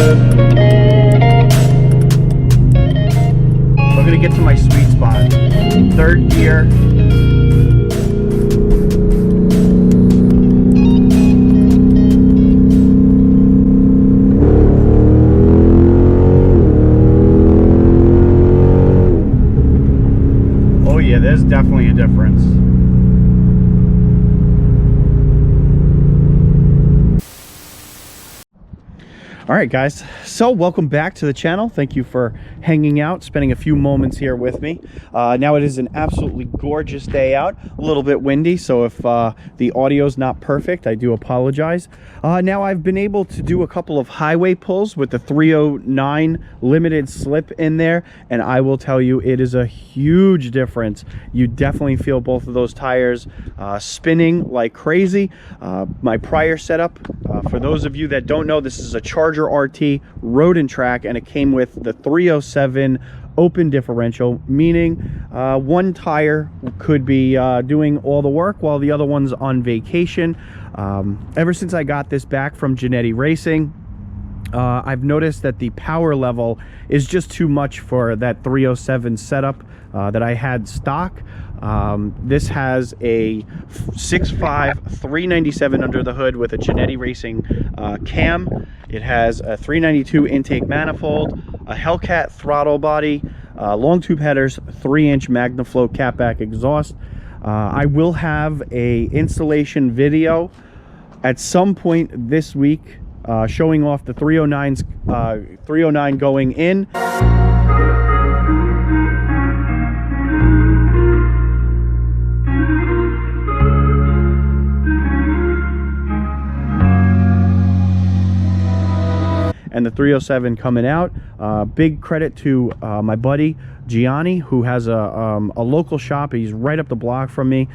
I'm gonna get to my sweet spot. Third gear. Oh yeah, there's definitely a difference. All right, guys, so welcome back to the channel. Thank you for hanging out, spending a few moments here with me. Now it is an absolutely gorgeous day out, a little bit windy, so if the audio is not perfect, I do apologize. Now I've been able to do a couple of highway pulls with the 309 limited slip in there, and I will tell you, it is a huge difference. You definitely feel both of those tires spinning like crazy. My prior setup, for those of you that don't know, this is a Charger RT road and track, and it came with the 307 open differential, meaning one tire could be doing all the work while the other one's on vacation. Ever since I got this back from Genetti Racing, I've noticed that the power level is just too much for that 307 setup that I had stock. This has a 6.5 397 under the hood with a Genetti Racing cam. It has a 392 intake manifold, a Hellcat throttle body, long tube headers, 3-inch MagnaFlow catback exhaust. I will have a installation video at some point this week showing off the 309 going in. And the 307 coming out. Big credit to my buddy Gianni, who has a local shop. He's right up the block from me,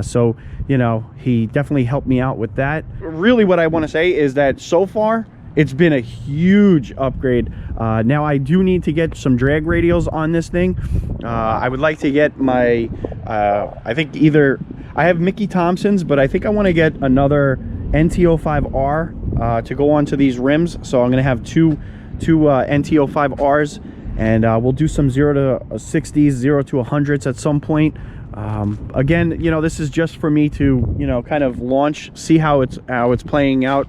so you know, he definitely helped me out with that. Really, what I want to say is that so far it's been a huge upgrade. Now I do need to get some drag radials on this thing. I would like to get my I think either I have Mickey Thompson's, but I think I want to get another NT05R to go onto these rims. So I'm going to have two NT05Rs, and we'll do some 0 to 60s, 0 to 100s at some point. Again, you know, this is just for me to, you know, kind of launch, see how it's playing out.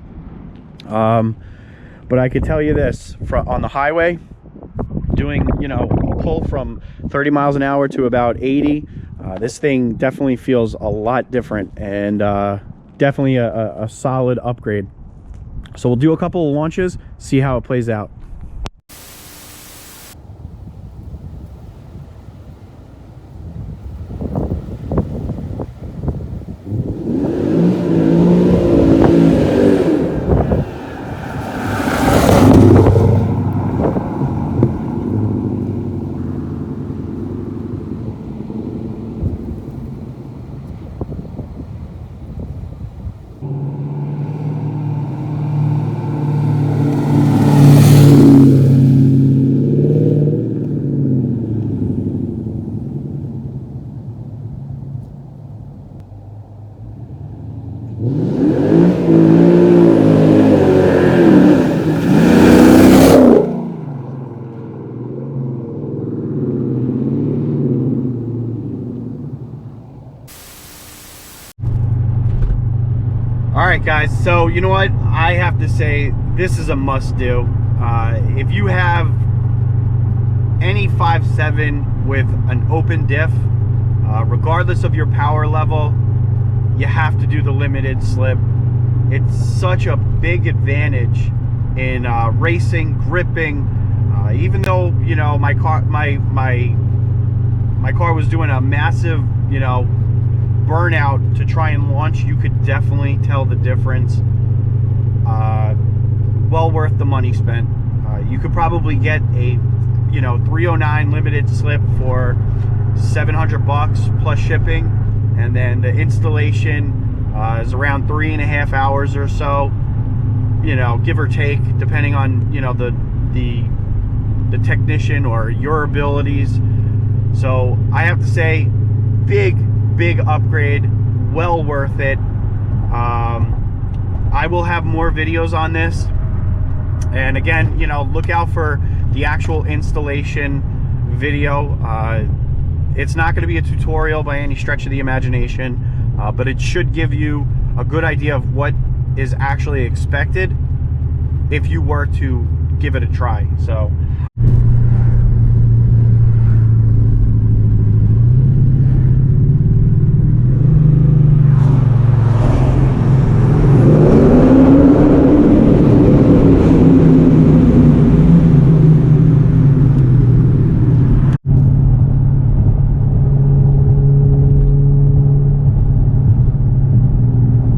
But I could tell you this, on the highway, doing, you know, a pull from 30 miles an hour to about 80, this thing definitely feels a lot different, and definitely a solid upgrade. So we'll do a couple of launches, see how it plays out. Alright guys, so you know what, I have to say this is a must do. If you have any 5.7 with an open diff, regardless of your power level, you have to do the limited slip. It's such a big advantage in racing, gripping. Even though, you know, my car was doing a massive, you know, burnout to try and launch, you could definitely tell the difference. Well worth the money spent. You could probably get a, you know, 309 limited slip for $700 plus shipping, and then the installation is around 3.5 hours or so, you know, give or take, depending on, you know, the technician or your abilities. So I have to say, big upgrade, well worth it. I will have more videos on this. And again, you know, look out for the actual installation video. It's not going to be a tutorial by any stretch of the imagination, but it should give you a good idea of what is actually expected if you were to give it a try. So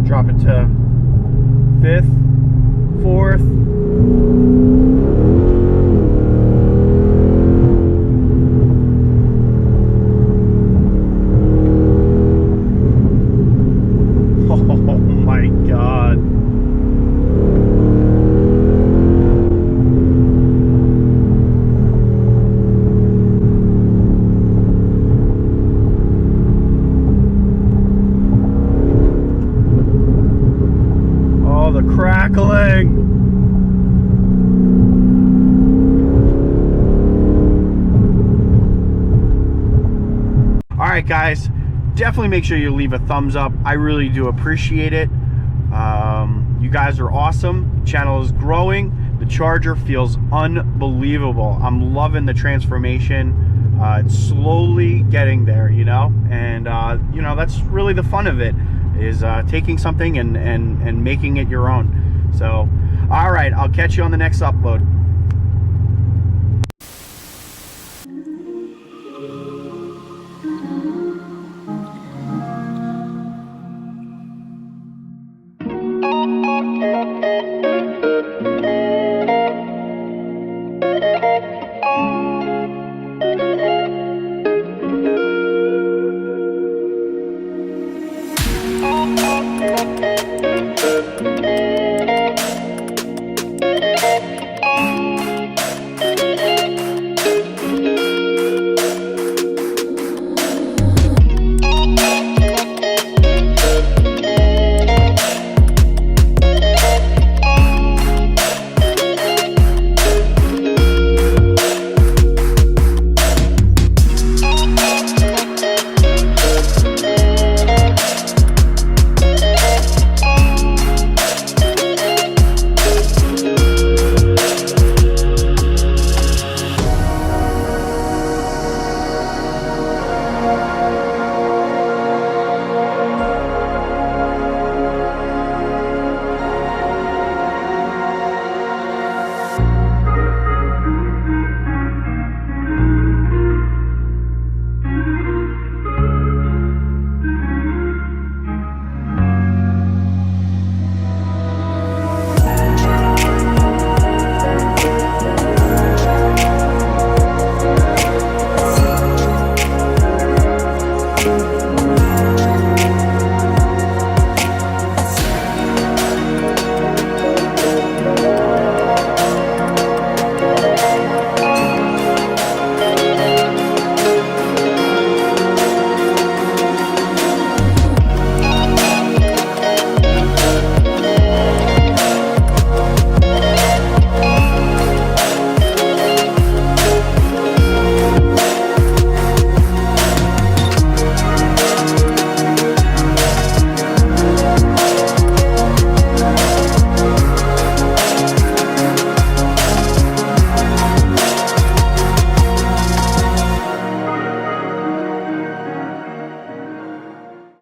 drop it to 5th, 4th. Oh my God. Oh, the crackling. All right, guys, definitely make sure you leave a thumbs up. I really do appreciate it. You guys are awesome. The channel is growing. The Charger feels unbelievable. I'm loving the transformation. It's slowly getting there, you know, and you know, that's really the fun of it, is taking something and making it your own. So, all right, I'll catch you on the next upload.